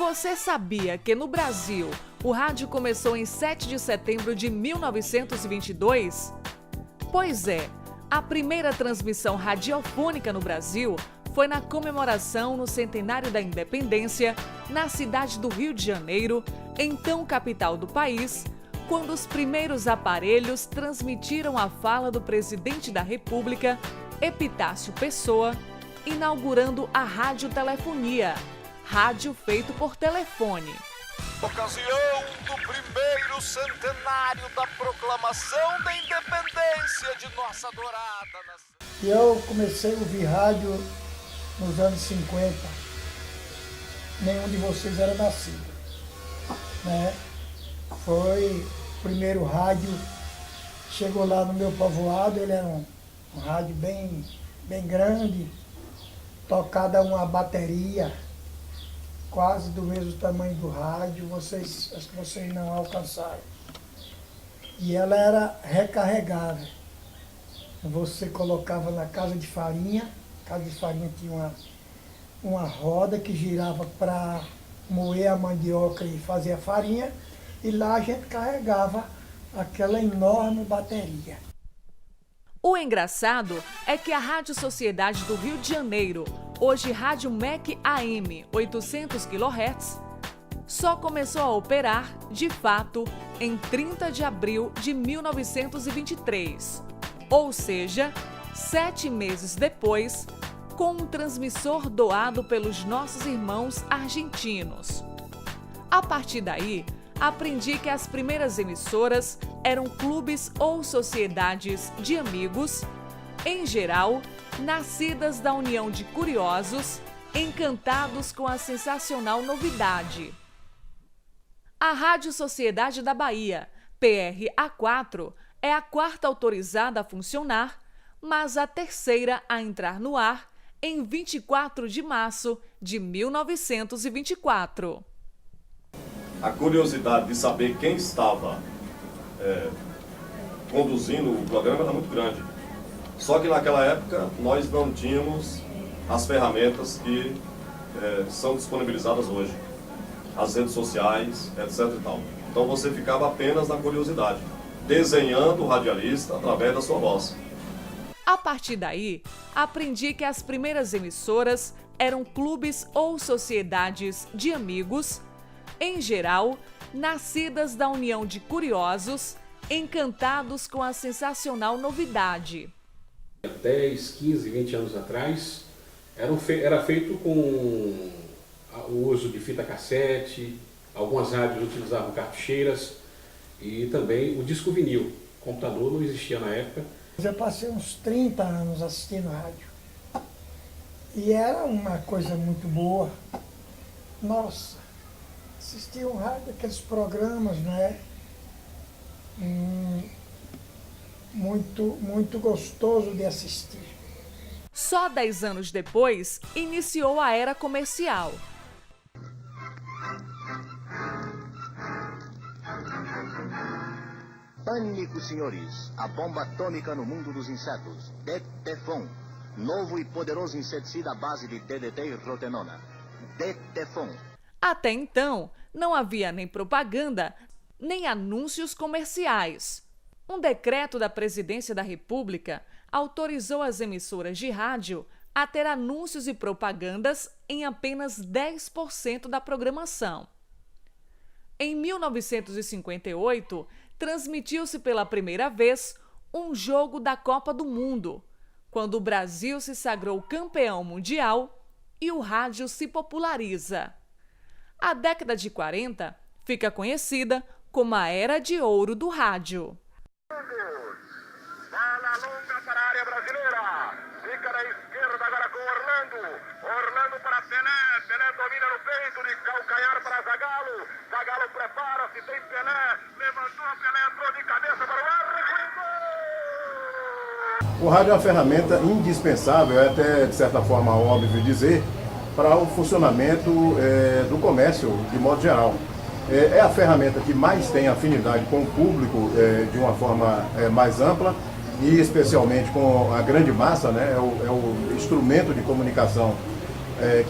Você sabia que no Brasil o rádio começou em 7 de setembro de 1922? Pois é, a primeira transmissão radiofônica no Brasil foi na comemoração no centenário da independência, na cidade do Rio de Janeiro, então capital do país, quando os primeiros aparelhos transmitiram a fala do presidente da República, Epitácio Pessoa, inaugurando a radiotelefonia, rádio feito por telefone. Ocasião do primeiro centenário da proclamação da independência de nossa adorada nação. Eu comecei a ouvir rádio nos anos 50. Nenhum de vocês era nascido, né? Foi o primeiro rádio, chegou lá no meu povoado, ele era um rádio bem grande, tocada uma bateria, quase do mesmo tamanho do rádio, acho que vocês não alcançaram. E ela era recarregável. Você colocava na casa de farinha tinha uma roda que girava para moer a mandioca e fazer a farinha, e lá a gente carregava aquela enorme bateria. O engraçado é que a Rádio Sociedade do Rio de Janeiro, hoje Rádio MEC AM 800 kHz, só começou a operar, de fato, em 30 de abril de 1923. Ou seja, 7 meses depois, com um transmissor doado pelos nossos irmãos argentinos. A partir daí, aprendi que as primeiras emissoras eram clubes ou sociedades de amigos, em geral, nascidas da união de curiosos, encantados com a sensacional novidade. A Rádio Sociedade da Bahia, PRA4, é a quarta autorizada a funcionar, mas a terceira a entrar no ar em 24 de março de 1924. A curiosidade de saber quem estava conduzindo o programa era muito grande. Só que naquela época nós não tínhamos as ferramentas que são disponibilizadas hoje. As redes sociais, etc. e tal. Então você ficava apenas na curiosidade, desenhando o radialista através da sua voz. A partir daí, aprendi que as primeiras emissoras eram clubes ou sociedades de amigos, em geral, nascidas da união de curiosos, encantados com a sensacional novidade. 10, 15, 20 anos atrás, era feito com o uso de fita cassete, algumas rádios utilizavam cartucheiras e também o disco vinil. O computador não existia na época. Eu passei uns 30 anos assistindo rádio. E era uma coisa muito boa. Nossa, assistir um rádio, aqueles programas, né? Muito gostoso de assistir. Só 10 anos depois, iniciou a era comercial. Pânico, senhores! A bomba atômica no mundo dos insetos. DETEFON. Novo e poderoso inseticida à base de DDT e rotenona. DETEFON. Até então, não havia nem propaganda, nem anúncios comerciais. Um decreto da Presidência da República autorizou as emissoras de rádio a ter anúncios e propagandas em apenas 10% da programação. Em 1958, transmitiu-se pela primeira vez um jogo da Copa do Mundo, quando o Brasil se sagrou campeão mundial e o rádio se populariza. A década de 40 fica conhecida como a Era de Ouro do rádio. Bola longa para a área brasileira. Fica na esquerda agora com Orlando. Orlando para Pelé. Pelé domina no peito de calcanhar para Zagallo. Zagallo prepara-se, tem Pelé. Levantou, Pelé entrou de cabeça para o ar. O rádio é uma ferramenta indispensável, é até de certa forma óbvio dizer, para o funcionamento do comércio de modo geral. É a ferramenta que mais tem afinidade com o público de uma forma mais ampla e especialmente com a grande massa, né? É o instrumento de comunicação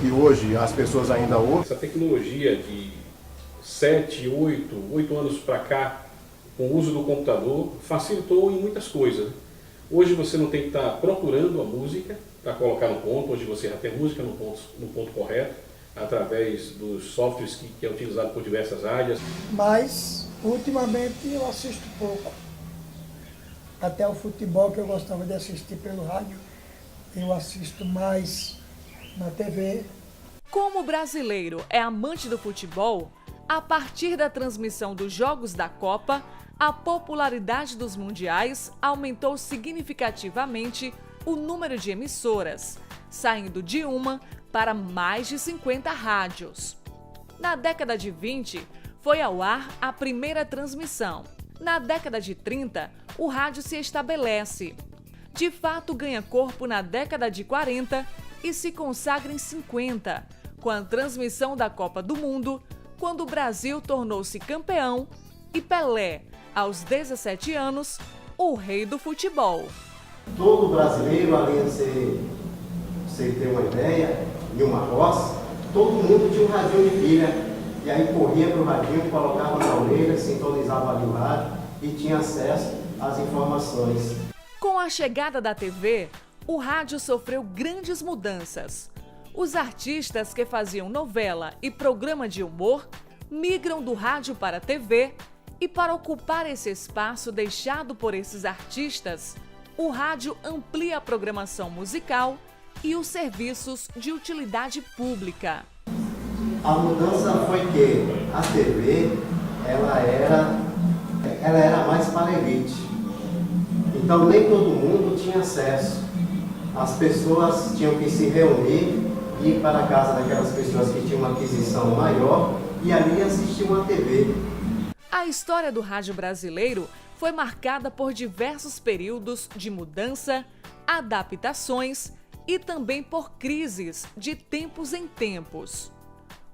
que hoje as pessoas ainda ouvem. Essa tecnologia de 7, 8 anos para cá, com o uso do computador, facilitou em muitas coisas. Hoje você não tem que estar procurando a música para colocar no ponto, hoje você já tem música no ponto correto, através dos softwares que é utilizado por diversas áreas. Mas, ultimamente, eu assisto pouco. Até o futebol, que eu gostava de assistir pelo rádio, eu assisto mais na TV. Como o brasileiro é amante do futebol, a partir da transmissão dos Jogos da Copa, a popularidade dos mundiais aumentou significativamente o número de emissoras, saindo de uma para mais de 50 rádios. Na década de 20, foi ao ar a primeira transmissão. Na década de 30, o rádio se estabelece. De fato, ganha corpo na década de 40 e se consagra em 50, com a transmissão da Copa do Mundo, quando o Brasil tornou-se campeão e Pelé, aos 17 anos, o rei do futebol. Todo brasileiro, além de você ter uma ideia, em uma roça, todo mundo tinha um radinho de pilha. E aí corria para o radinho, colocava na orelha, sintonizava ali o rádio e tinha acesso às informações. Com a chegada da TV, o rádio sofreu grandes mudanças. Os artistas que faziam novela e programa de humor migram do rádio para a TV e, para ocupar esse espaço deixado por esses artistas, o rádio amplia a programação musical e os serviços de utilidade pública. A mudança foi que a TV ela era mais para a elite. Então nem todo mundo tinha acesso. As pessoas tinham que se reunir, ir para a casa daquelas pessoas que tinham uma aquisição maior e ali assistir uma TV. A história do rádio brasileiro foi marcada por diversos períodos de mudança, adaptações e também por crises de tempos em tempos.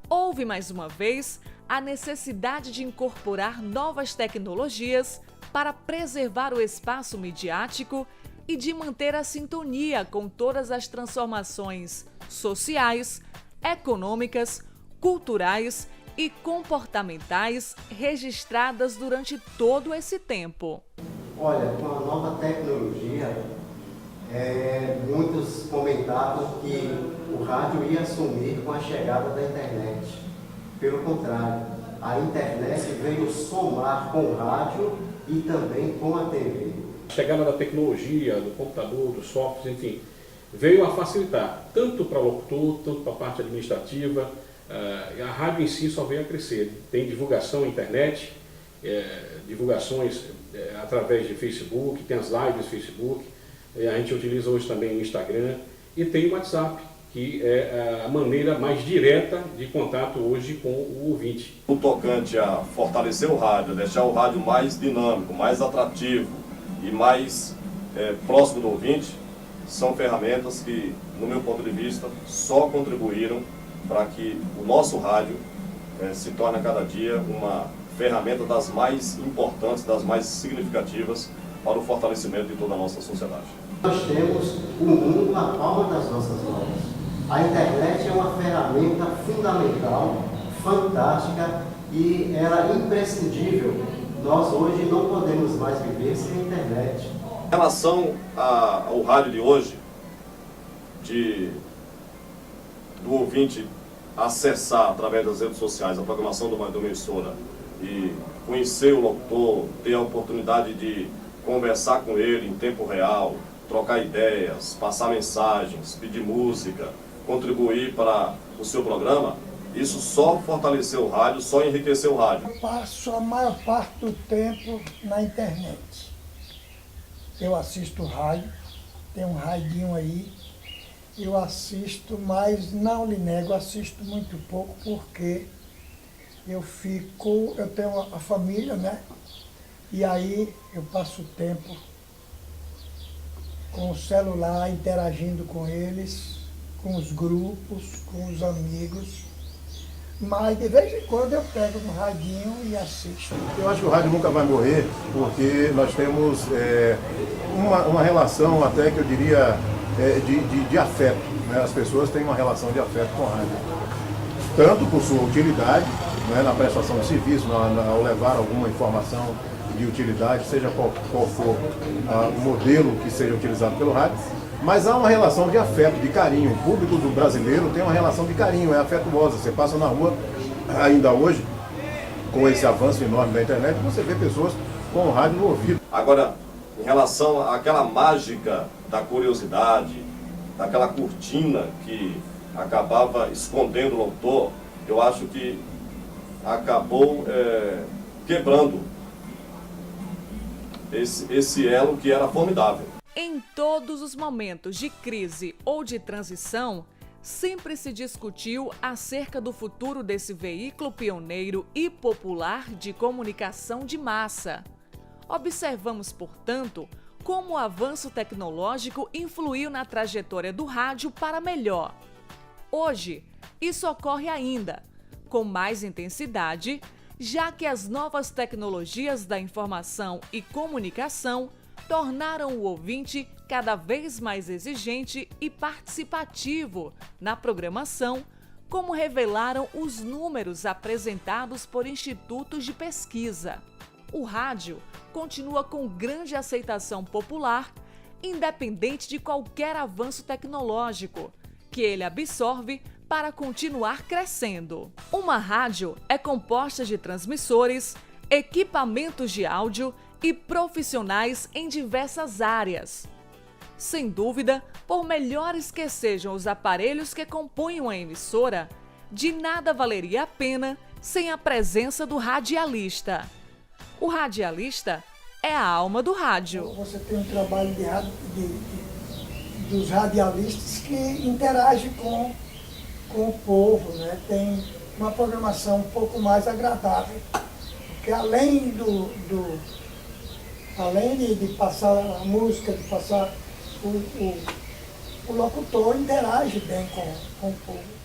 Houve, mais uma vez, a necessidade de incorporar novas tecnologias para preservar o espaço midiático e de manter a sintonia com todas as transformações sociais, econômicas, culturais e comportamentais registradas durante todo esse tempo. Olha, com a nova tecnologia, muitos comentavam que o rádio ia sumir com a chegada da internet. Pelo contrário, a internet veio somar com o rádio e também com a TV. A chegada da tecnologia, do computador, dos softwares, enfim, veio a facilitar, tanto para o locutor, tanto para a parte administrativa. A rádio em si só veio a crescer. Tem divulgação na internet, divulgações através de Facebook, tem as lives do Facebook, a gente utiliza hoje também o Instagram e tem o WhatsApp, que é a maneira mais direta de contato hoje com o ouvinte. O tocante a fortalecer o rádio, deixar o rádio mais dinâmico, mais atrativo e mais próximo do ouvinte, são ferramentas que, no meu ponto de vista, só contribuíram para que o nosso rádio se torne a cada dia uma ferramenta das mais importantes, das mais significativas para o fortalecimento de toda a nossa sociedade. Nós temos o mundo na palma das nossas mãos. A internet é uma ferramenta fundamental, fantástica e ela é imprescindível. Nós hoje não podemos mais viver sem a internet. Em relação ao rádio de hoje, do ouvinte acessar através das redes sociais a programação de uma emissora e conhecer o locutor, ter a oportunidade de conversar com ele em tempo real, trocar ideias, passar mensagens, pedir música, contribuir para o seu programa, isso só fortaleceu o rádio, só enriqueceu o rádio. Eu passo a maior parte do tempo na internet. Eu assisto rádio, tem um radinho aí, eu assisto, mas não lhe nego, assisto muito pouco porque eu tenho a família, né? E aí eu passo o tempo com o celular, interagindo com eles, com os grupos, com os amigos. Mas de vez em quando eu pego no radinho e assisto. Eu acho que o rádio nunca vai morrer, porque nós temos uma relação até que eu diria de afeto, né? As pessoas têm uma relação de afeto com o rádio, tanto por sua utilidade, né, na prestação de serviço, ao levar alguma informação de utilidade, seja qual for o modelo que seja utilizado pelo rádio, mas há uma relação de afeto, de carinho. O público do brasileiro tem uma relação de carinho, é afetuosa. Você passa na rua, ainda hoje, com esse avanço enorme da internet, você vê pessoas com o rádio no ouvido. Agora, em relação àquela mágica da curiosidade, daquela cortina que acabava escondendo o autor, eu acho que acabou quebrando esse elo que era formidável. Em todos os momentos de crise ou de transição, sempre se discutiu acerca do futuro desse veículo pioneiro e popular de comunicação de massa. Observamos, portanto, como o avanço tecnológico influiu na trajetória do rádio para melhor. Hoje, isso ocorre ainda, com mais intensidade, já que as novas tecnologias da informação e comunicação tornaram o ouvinte cada vez mais exigente e participativo na programação, como revelaram os números apresentados por institutos de pesquisa. O rádio continua com grande aceitação popular, independente de qualquer avanço tecnológico, que ele absorve para continuar crescendo. Uma rádio é composta de transmissores, equipamentos de áudio e profissionais em diversas áreas. Sem dúvida, por melhores que sejam os aparelhos que compõem a emissora, de nada valeria a pena sem a presença do radialista. O radialista é a alma do rádio. Você tem um trabalho dos radialistas que interage com o povo, né? Tem uma programação um pouco mais agradável, porque além de passar a música, de passar o locutor interage bem com o povo.